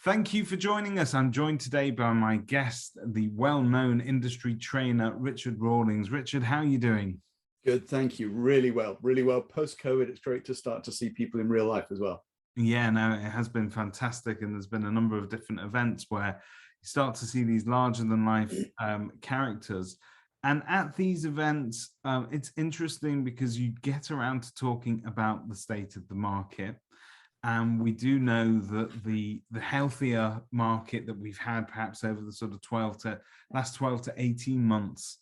Thank you for joining us. I'm joined today by my guest, the well-known industry trainer, Richard Rawlings. Richard, how are you doing? Good, thank you. Really well, really well. Post-COVID, it's great to start to see people in real life as well. Yeah, no, it has been fantastic. And there's been a number of different events where you start to see these larger than life characters. And at these events, it's interesting because you get around to talking about the state of the market. And we do know that the healthier market that we've had perhaps over the sort of last 12 to 18 months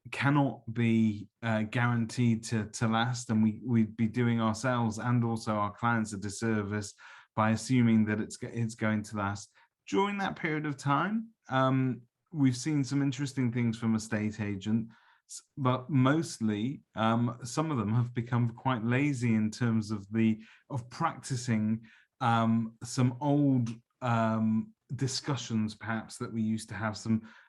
cannot be guaranteed to last, and we'd be doing ourselves and also our clients a disservice by assuming that it's going to last. During that period of time, we've seen some interesting things from estate agents, but mostly some of them have become quite lazy in terms of practicing some old discussions perhaps that we used to have,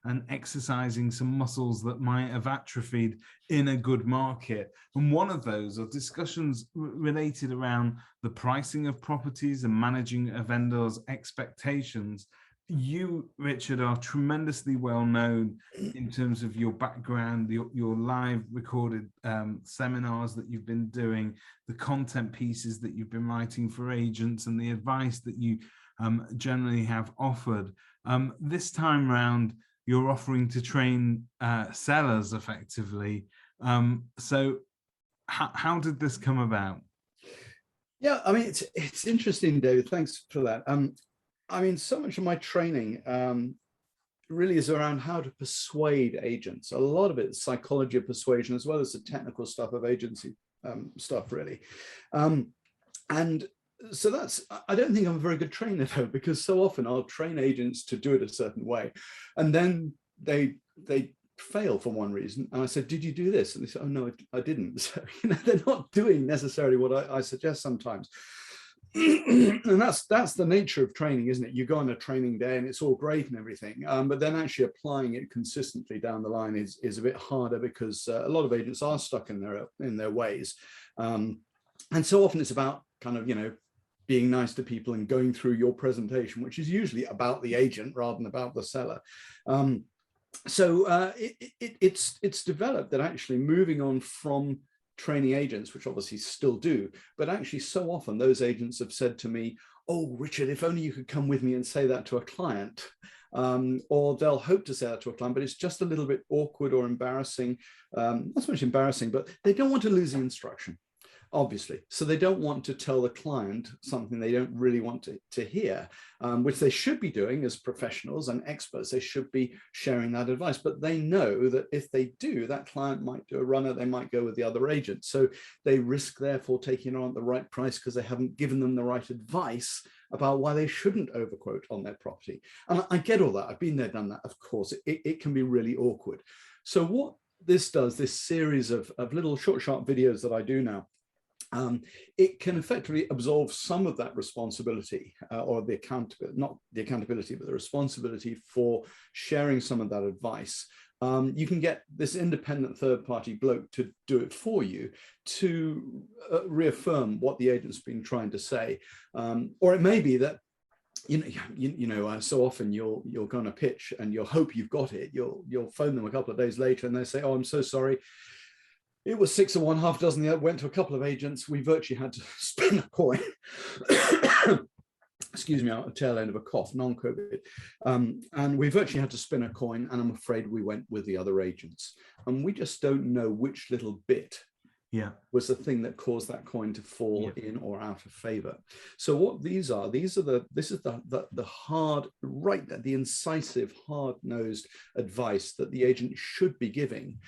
and exercising some muscles that might have atrophied in a good market. And one of those are discussions related around the pricing of properties and managing a vendor's expectations. You, Richard, are tremendously well known in terms of your background, your live recorded seminars that you've been doing, the content pieces that you've been writing for agents, and the advice that you generally have offered. This time round, you're offering to train sellers effectively. So how did this come about? Yeah, I mean, it's interesting, David. Thanks for that. I mean, so much of my training really is around how to persuade agents. A lot of it is psychology of persuasion, as well as the technical stuff of agency stuff, really. And so I don't think I'm a very good trainer, though, because so often I'll train agents to do it a certain way, and then they fail for one reason. And I said, did you do this? And they said, oh, no, I didn't. So, they're not doing necessarily what I suggest sometimes. And that's the nature of training, isn't it? You go on a training day and it's all great and everything, but then actually applying it consistently down the line is a bit harder, because a lot of agents are stuck in their ways, and so often it's about kind of being nice to people and going through your presentation, which is usually about the agent rather than about the seller. So it's developed that actually moving on from training agents, which obviously still do, but actually so often those agents have said to me, oh, Richard, if only you could come with me and say that to a client, or they'll hope to say that to a client, but it's just a little bit awkward or embarrassing. Not so much embarrassing, but they don't want to lose the instruction, obviously. So they don't want to tell the client something they don't really want to hear, which they should be doing as professionals and experts. They should be sharing that advice, but they know that if they do, that client might do a runner, they might go with the other agent. So they risk therefore taking on at the right price because they haven't given them the right advice about why they shouldn't overquote on their property. And I get all that. I've been there, done that. Of course, it can be really awkward. So what this does, this series of little short, sharp videos that I do now, it can effectively absolve some of that responsibility, or the accountability, not the accountability, but the responsibility for sharing some of that advice. You can get this independent third-party bloke to do it for you, to reaffirm what the agent's been trying to say, or it may be that so often you'll go on a pitch and you'll hope you've got it. You'll phone them a couple of days later and they say, oh, I'm so sorry. It was 6 of one, half dozen the other. Went to a couple of agents. We virtually had to spin a coin. Excuse me, a tail end of a cough, non-COVID. And we virtually had to spin a coin, and I'm afraid we went with the other agents. And we just don't know which little bit was the thing that caused that coin to fall in or out of favor. So what this is the hard, the incisive, hard-nosed advice that the agent should be giving,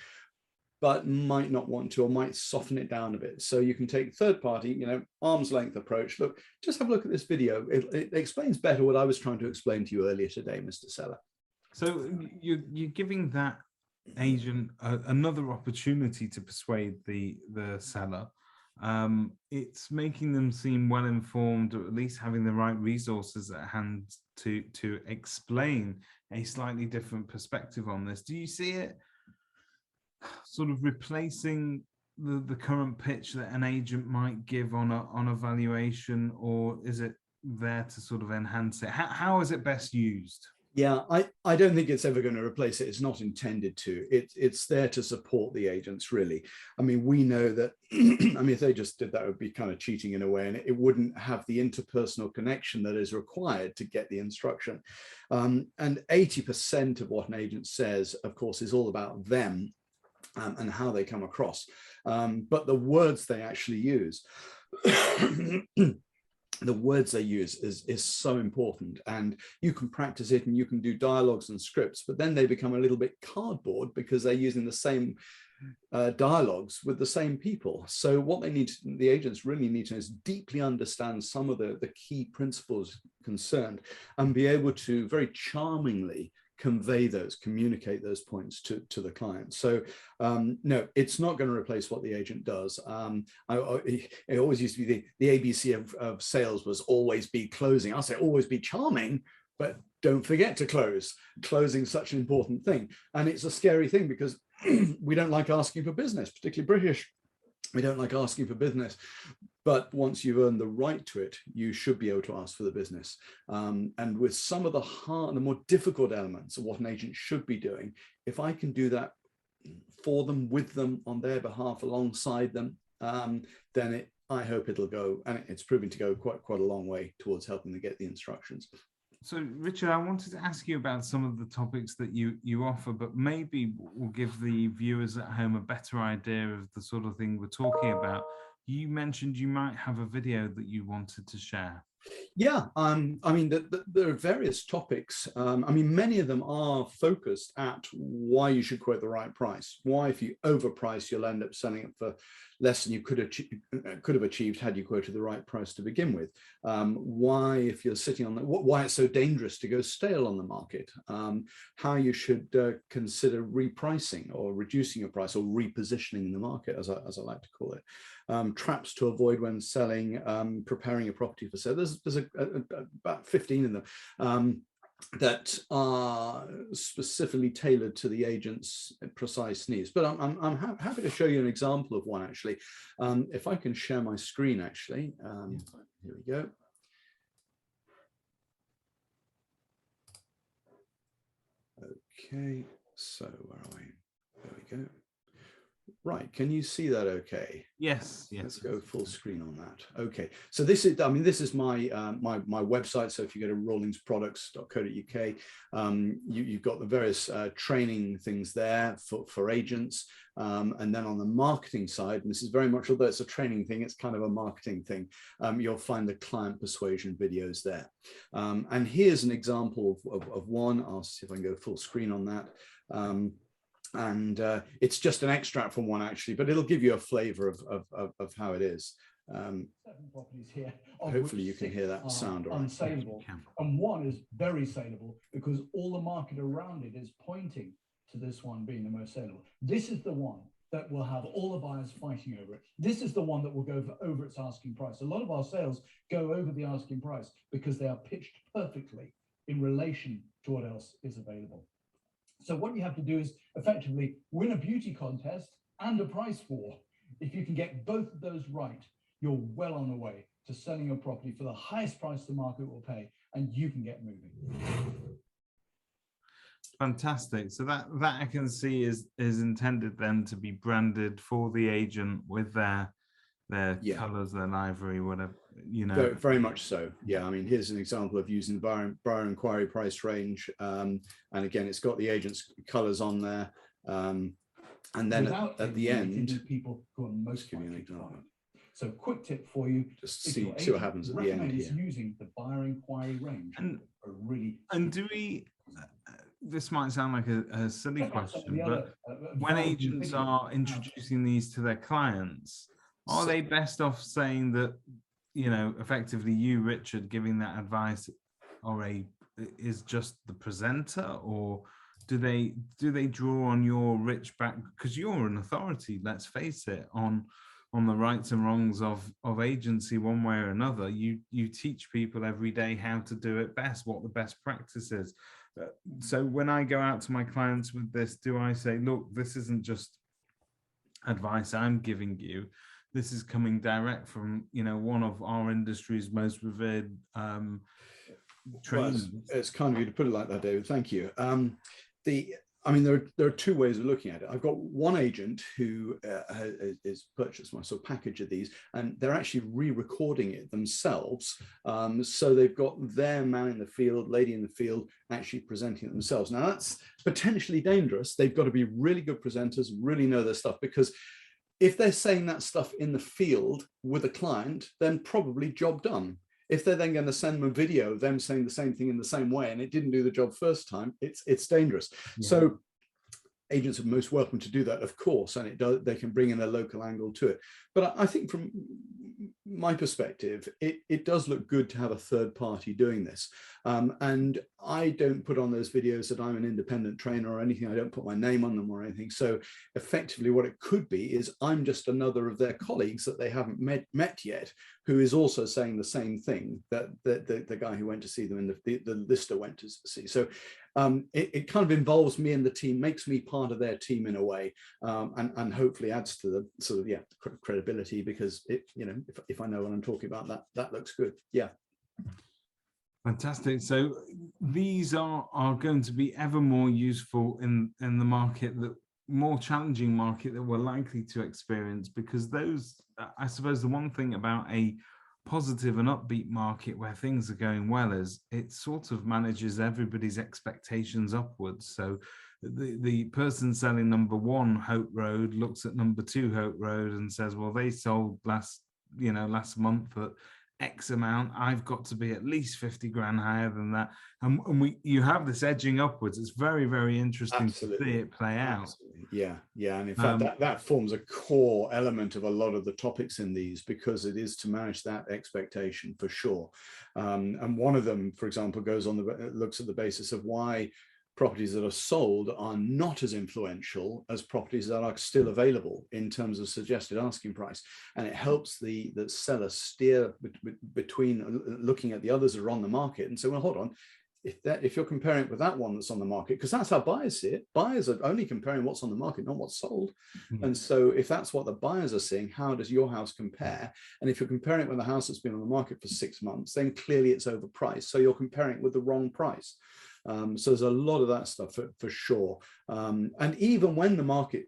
but might not want to, or might soften it down a bit. So you can take third party, arm's length approach. Look, just have a look at this video. It explains better what I was trying to explain to you earlier today, Mr. Seller. So you're giving that agent another opportunity to persuade the seller. It's making them seem well informed, or at least having the right resources at hand to explain a slightly different perspective on this. Do you see it sort of replacing the current pitch that an agent might give on a valuation, or is it there to sort of enhance it? How is it best used? Yeah, I don't think it's ever going to replace it. It's not intended to. It's there to support the agents, really. I mean, we know that, I mean, if they just did that, it would be kind of cheating in a way, and it wouldn't have the interpersonal connection that is required to get the instruction. And 80% of what an agent says, of course, is all about them and how they come across. But the words they actually use, the words they use is so important, and you can practice it and you can do dialogues and scripts, but then they become a little bit cardboard because they're using the same dialogues with the same people. So what they need, the agents really need to is deeply understand some of the key principles concerned and be able to very charmingly convey those, communicate those points to the client. So no, it's not going to replace what the agent does. It always used to be the ABC of sales was always be closing. I'll say always be charming, but don't forget to close. Closing is such an important thing. And it's a scary thing because we don't like asking for business, particularly British. We don't like asking for business. But once you've earned the right to it, you should be able to ask for the business. And with some of the more difficult elements of what an agent should be doing, if I can do that for them, with them, on their behalf, alongside them, then I hope it'll go, and it's proving to go quite a long way towards helping them get the instructions. So, Richard, I wanted to ask you about some of the topics that you offer, but maybe we'll give the viewers at home a better idea of the sort of thing we're talking about. You mentioned you might have a video that you wanted to share. Yeah, I mean, there are various topics. I mean, many of them are focused at why you should quote the right price. Why, if you overprice, you'll end up selling it for less than you could have achieved had you quoted the right price to begin with. Why, if you're sitting on why it's so dangerous to go stale on the market. How you should consider repricing or reducing your price or repositioning the market, as I like to call it. Traps to avoid when selling, preparing a property for sale. There's about 15 of them that are specifically tailored to the agent's precise needs. But I'm happy to show you an example of one, actually. If I can share my screen, actually. Here we go. Okay, so where are we? There we go. Right, can you see that okay? Yes, yes. Let's go full screen on that. Okay, so this is, I mean, this is my my website. So if you go to rawlingsproducts.co.uk, you've got the various training things there for agents. And then on the marketing side, and this is very much, although it's a training thing, it's kind of a marketing thing, you'll find the client persuasion videos there. And here's an example of one. I'll see if I can go full screen on that. And it's just an extract from one, actually, but it'll give you a flavor of how it is. 7 properties here. Hopefully you can hear that sound all right. Unsaleable, and one is very saleable because all the market around it is pointing to this one being the most saleable. This is the one that will have all the buyers fighting over it. This is the one that will go over its asking price. A lot of our sales go over the asking price because they are pitched perfectly in relation to what else is available. So what you have to do is effectively win a beauty contest and a price war. If you can get both of those right, you're well on the way to selling your property for the highest price the market will pay, and you can get moving. Fantastic. So that I can see is intended then to be branded for the agent with their colors, their livery, whatever, you know. Very much so. Yeah, I mean, here's an example of using the buyer inquiry price range. And again, it's got the agent's colors on there. And then at the end, people who are most so quick tip for you, just see what happens at the end here. Using the buyer inquiry range. And do we, this might sound like a silly question, but when agents are introducing these to their clients, are they best off saying that, you know, effectively you, Richard, giving that advice is just the presenter, or do they draw on your rich back, because you're an authority, let's face it, on the rights and wrongs of agency one way or another. You teach people every day how to do it best, what the best practice is. So when I go out to my clients with this, do I say, look, this isn't just advice I'm giving you, this is coming direct from, you know, one of our industry's most revered trainers. Well, it's kind of you to put it like that, David. Thank you. I mean, there are two ways of looking at it. I've got one agent who has purchased my sort of package of these, and they're actually re-recording it themselves. So they've got their man in the field, lady in the field, actually presenting it themselves. Now that's potentially dangerous. They've got to be really good presenters, really know their stuff, because if they're saying that stuff in the field with a client, then probably job done. If they're then going to send them a video of them saying the same thing in the same way and it didn't do the job first time, it's dangerous. Yeah. So agents are most welcome to do that, of course, and they can bring in a local angle to it. But I think from my perspective, it does look good to have a third party doing this. And I don't put on those videos that I'm an independent trainer or anything. I don't put my name on them or anything. So effectively what it could be is I'm just another of their colleagues that they haven't met yet, who is also saying the same thing that the guy who went to see them and the lister went to see. So it kind of involves me and the team, makes me part of their team in a way, and hopefully adds to the sort of credibility, because if I know what I'm talking about, that looks good. Yeah. Fantastic. So these are going to be ever more useful in the market, that more challenging market that we're likely to experience, because those, I suppose the one thing about a positive and upbeat market where things are going well is it sort of manages everybody's expectations upwards. So the person selling number 1 Hope Road looks at number 2 Hope Road and says, well, they sold last month at X amount, I've got to be at least 50 grand higher than that. And you have this edging upwards. It's very, very interesting Absolutely. To see it play out. Absolutely. Yeah. And in fact, that forms a core element of a lot of the topics in these, because it is to manage that expectation for sure. And one of them, for example, looks at the basis of why properties that are sold are not as influential as properties that are still available in terms of suggested asking price. And it helps the seller steer between looking at the others that are on the market and say, well, hold on, if you're comparing it with that one that's on the market, because that's how buyers see it. Buyers are only comparing what's on the market, not what's sold. Mm-hmm. And so if that's what the buyers are seeing, how does your house compare? And if you're comparing it with a house that's been on the market for 6 months, then clearly it's overpriced. So you're comparing it with the wrong price. So there's a lot of that stuff for sure. And even when the market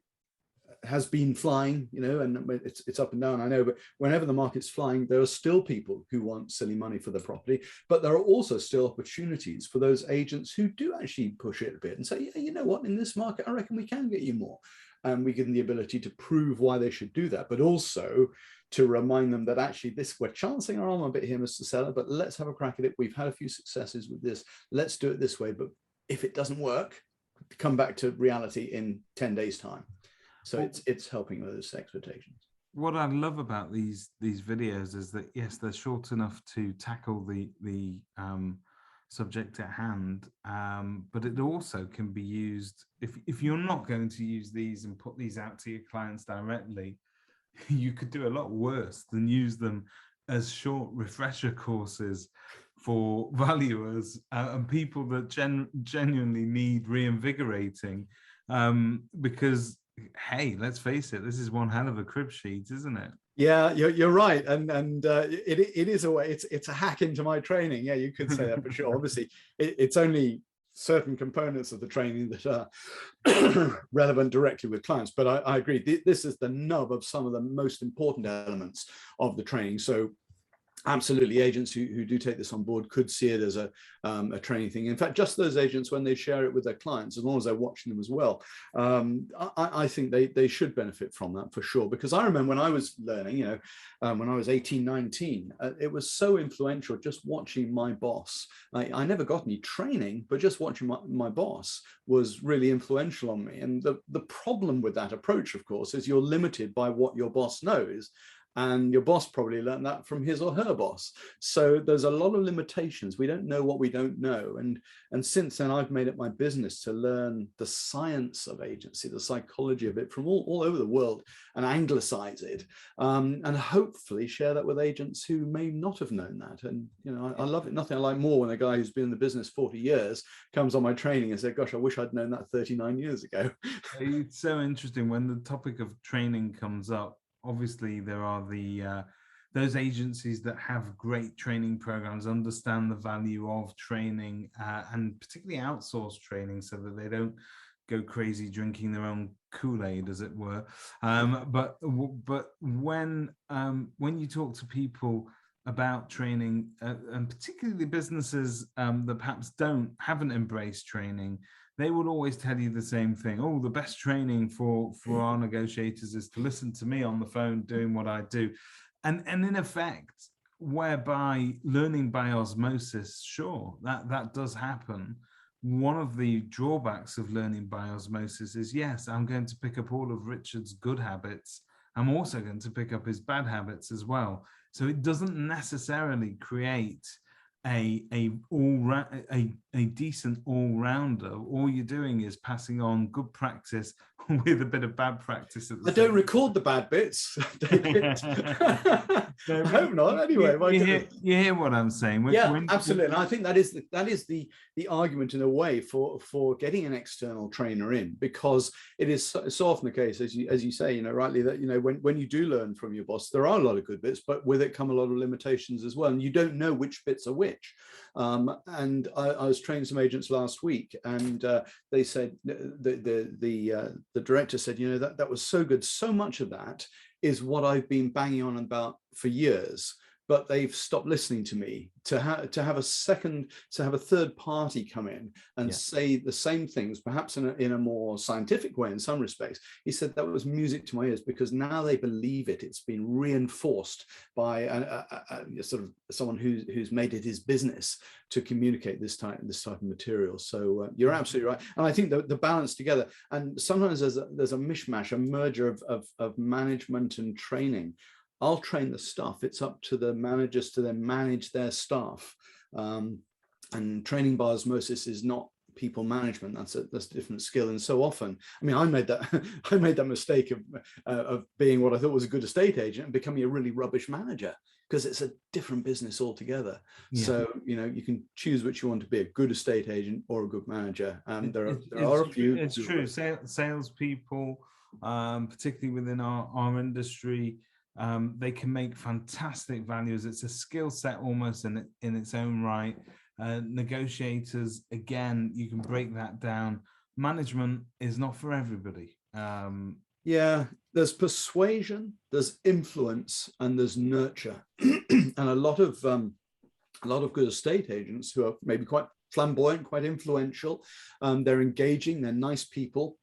has been flying, and it's up and down, I know, but whenever the market's flying, there are still people who want silly money for the property, but there are also still opportunities for those agents who do actually push it a bit and say, yeah, you know what, in this market, I reckon we can get you more. And we give them the ability to prove why they should do that, but also to remind them that actually we're chancing our arm a bit here, Mr. Seller, but let's have a crack at it. We've had a few successes with this. Let's do it this way. But if it doesn't work, come back to reality in 10 days time. So it's helping those expectations. What I love about these videos is that, yes, they're short enough to tackle the subject at hand, but it also can be used if you're not going to use these and put these out to your clients directly. You could do a lot worse than use them as short refresher courses for valuers and people that genuinely need reinvigorating, because, hey, let's face it, this is one hell of a crib sheet, isn't it? Yeah, you're right, and it is a way. It's a hack into my training. Yeah, you could say that for sure. Obviously, it's only certain components of the training that are relevant directly with clients. But I agree, this is the nub of some of the most important elements of the training. So absolutely, agents who do take this on board could see it as a training thing. In fact, just those agents, when they share it with their clients, as long as they're watching them as well, I think they should benefit from that for sure. Because I remember when I was learning, when I was 18, 19, it was so influential just watching my boss. I never got any training, but just watching my boss was really influential on me. And the problem with that approach, of course, is you're limited by what your boss knows. And your boss probably learned that from his or her boss. So there's a lot of limitations. We don't know what we don't know. And since then, I've made it my business to learn the science of agency, the psychology of it from all over the world, and anglicize it, and hopefully share that with agents who may not have known that. And, I love it. Nothing I like more when a guy who's been in the business 40 years comes on my training and says, gosh, I wish I'd known that 39 years ago. It's so interesting when the topic of training comes up. obviously there are the those agencies that have great training programs, understand the value of training, and particularly outsource training, so that they don't go crazy drinking their own Kool-Aid, as it were. But when you talk to people about training, and particularly businesses that perhaps haven't embraced training, they will always tell you the same thing. Oh, the best training for our negotiators is to listen to me on the phone doing what I do. And in effect, whereby learning by osmosis, sure, that does happen. One of the drawbacks of learning by osmosis is, yes, I'm going to pick up all of Richard's good habits. I'm also going to pick up his bad habits as well. So it doesn't necessarily create a decent all-rounder. All you're doing is passing on good practice with a bit of bad practice at the I don't record the bad bits, David. I hope not. Anyway, you hear what I'm saying? Absolutely. And I think that is the argument in a way for getting an external trainer in, because it is so often the case, as you say, rightly, that when you do learn from your boss, there are a lot of good bits, but with it come a lot of limitations as well, and you don't know which bits are which. And I was training some agents last week, and they said the director said, that was so good. So much of that is what I've been banging on about for years, but they've stopped listening to me. To have a third party come in and say the same things, perhaps in a more scientific way in some respects. He said that was music to my ears, because now they believe it. It's been reinforced by a sort of someone who's made it his business to communicate this type of material. So you're absolutely right. And I think the balance together, and sometimes there's a mishmash, a merger of management and training. I'll train the staff. It's up to the managers to then manage their staff. And training by osmosis is not people management. That's a different skill. And so often, I mean, I made that mistake of being what I thought was a good estate agent and becoming a really rubbish manager, because it's a different business altogether. Yeah. So you can choose which you want to be, a good estate agent or a good manager. And there are a few. It's true. Salespeople, particularly within our industry, they can make fantastic values. It's a skill set almost in its own right. Negotiators, again, you can break that down. Management is not for everybody. There's persuasion, there's influence, and there's nurture. And a lot of good estate agents who are maybe quite flamboyant, quite influential, they're engaging, they're nice people,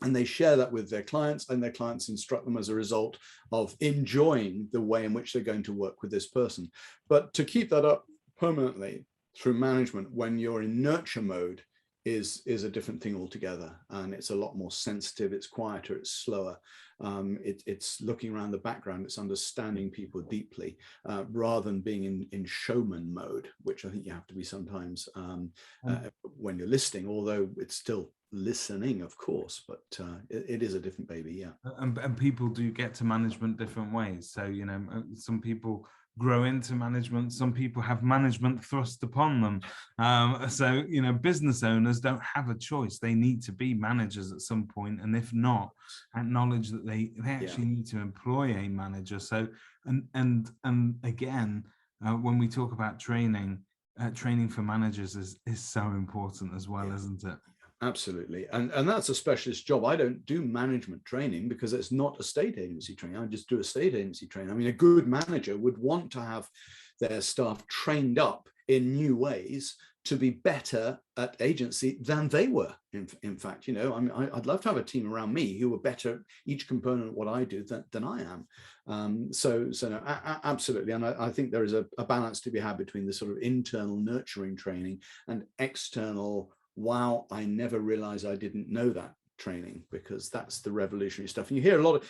and they share that with their clients, and their clients instruct them as a result of enjoying the way in which they're going to work with this person. But to keep that up permanently through management, when you're in nurture mode, is a different thing altogether. And it's a lot more sensitive, it's quieter, it's slower. It's looking around the background, it's understanding people deeply, rather than being in showman mode, which I think you have to be sometimes when you're listening, although it's still listening, of course, but it is a different baby. And people do get to management different ways. So some people grow into management, some people have management thrust upon them. So business owners don't have a choice. They need to be managers at some point, and if not, acknowledge that they actually need to employ a manager. So and again, when we talk about training for managers is so important as well, isn't it? Absolutely. And that's a specialist job. I don't do management training because it's not estate agency training. I just do estate agency training. I mean, a good manager would want to have their staff trained up in new ways to be better at agency than they were. In fact, I mean, I'd love to have a team around me who were better at each component of what I do than I am. So no, absolutely. And I think there is a balance to be had between the sort of internal nurturing training and external, wow, I never realized I didn't know that training, because that's the revolutionary stuff. And I hear a lot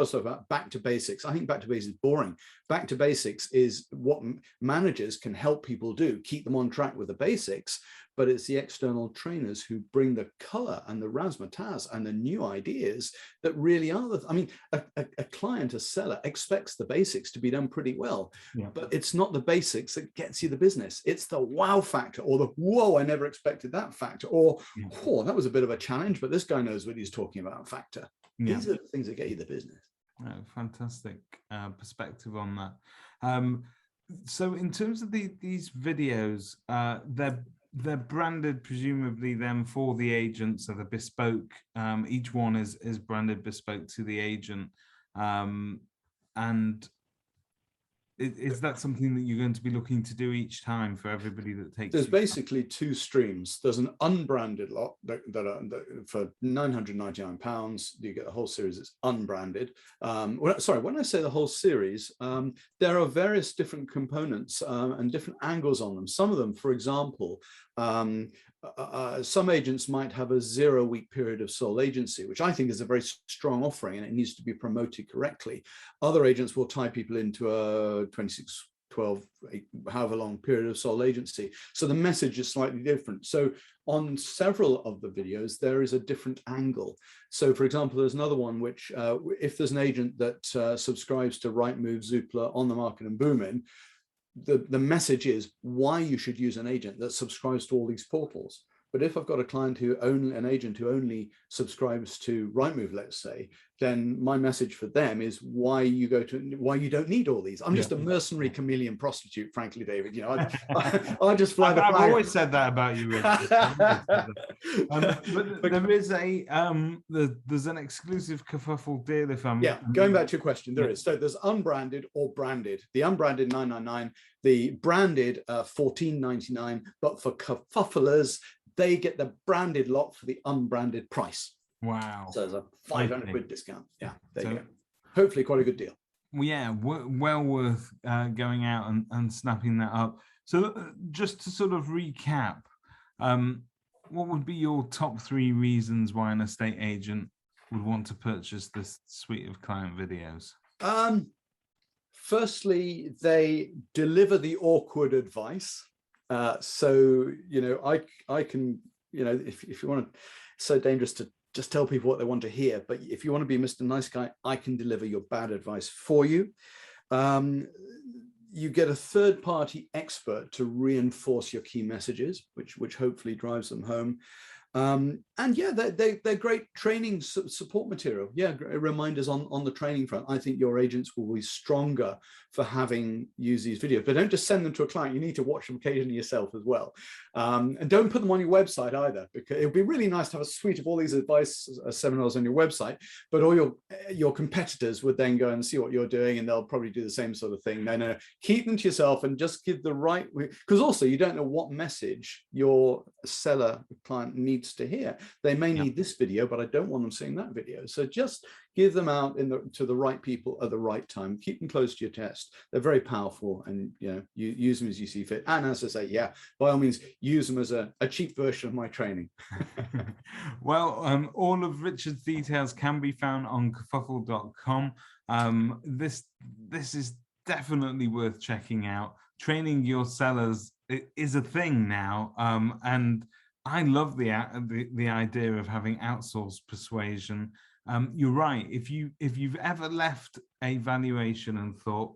of stuff about back to basics. I think back to basics is boring. Back to basics is what managers can help people do, keep them on track with the basics, but it's the external trainers who bring the color and the razzmatazz and the new ideas that really are a client, a seller expects the basics to be done pretty well, but it's not the basics that gets you the business. It's the wow factor, or the whoa, I never expected that factor, or oh, that was a bit of a challenge, but this guy knows what he's talking about factor. These are the things that get you the business. Oh, fantastic perspective on that. So in terms of these videos, they're branded presumably then for the agent, so they're bespoke. Each one is branded bespoke to the agent, and is that something that you're going to be looking to do each time for everybody that takes? There's basically two streams. There's an unbranded lot that for £999, you get the whole series. It's unbranded. Sorry, when I say the whole series, there are various different components and different angles on them. Some of them, for example, some agents might have a 0-week period of sole agency, which I think is a very strong offering and it needs to be promoted correctly. Other agents will tie people into a 26, 12, 8, however long period of sole agency. So the message is slightly different. So on several of the videos, there is a different angle. So for example, there's another one which if there's an agent that subscribes to Rightmove, Zoopla, On the Market and Boomin, the message is why you should use an agent that subscribes to all these portals. But if I've got a client an agent who only subscribes to Rightmove, let's say, then my message for them is why you don't need all these. I'm just a mercenary chameleon prostitute, frankly, David. You know, I just fly the flag. I've always said that about you, Richard. But there is there's an exclusive kerfuffle deal. If I'm going back to your question, there is. So there's unbranded or branded. The unbranded $999, the branded $14.99. But for kerfufflers, they get the branded lot for the unbranded price. Wow. So there's a 500 quid discount. Yeah, there you go. Hopefully quite a good deal. Well, yeah, well worth going out and snapping that up. So just to sort of recap, what would be your top 3 reasons why an estate agent would want to purchase this suite of client videos? Firstly, they deliver the awkward advice. So, you know, I can, you know, if you want to, it's so dangerous to just tell people what they want to hear. But if you want to be Mr. Nice Guy, I can deliver your bad advice for you. You get a third-party expert to reinforce your key messages, which hopefully drives them home. And yeah, they're great training support material. Yeah, reminders on the training front. I think your agents will be stronger for having used these videos, but don't just send them to a client. You need to watch them occasionally yourself as well. And don't put them on your website either, because it would be really nice to have a suite of all these advice seminars on your website, but all your competitors would then go and see what you're doing and they'll probably do the same sort of thing. No, keep them to yourself and just give the right, because also you don't know what message your seller client needs to hear. They may need this video, but I don't want them seeing that video. So just give them out to the right people at the right time. Keep them close to your test. They're very powerful, and you know, you use them as you see fit. And as I say, yeah, by all means, use them as a cheap version of my training. Well, all of Richard's details can be found on kerfuffle.com. This is definitely worth checking out. Training your sellers is a thing now, and I love the idea of having outsourced persuasion. You're right. If you've ever left a valuation and thought,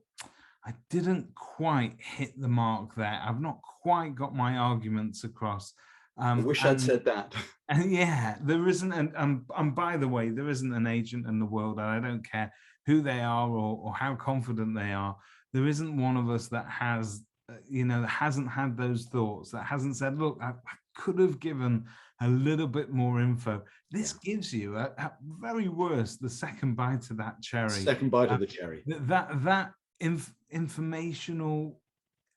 I didn't quite hit the mark there, I've not quite got my arguments across. I wish I'd said that. And yeah, there isn't, and by the way, there isn't an agent in the world, and I don't care who they are or how confident they are, there isn't one of us that has, that hasn't had those thoughts, that hasn't said, look, I could have given a little bit more info. This gives you, at very worst, the second bite of that cherry. Second bite of the cherry. That informational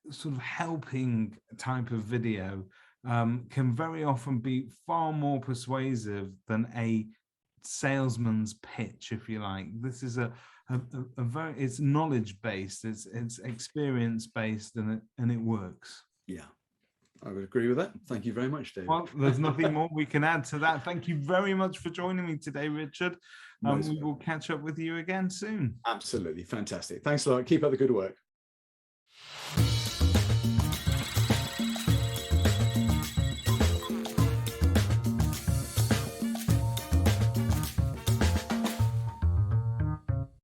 sort of helping type of video can very often be far more persuasive than a salesman's pitch, if you like. This is a very, it's knowledge based, it's experience based, and it works. Yeah, I would agree with that. Thank you very much, David. Well, there's nothing more we can add to that. Thank you very much for joining me today, Richard. We will catch up with you again soon. Absolutely fantastic. Thanks a lot. Keep up the good work.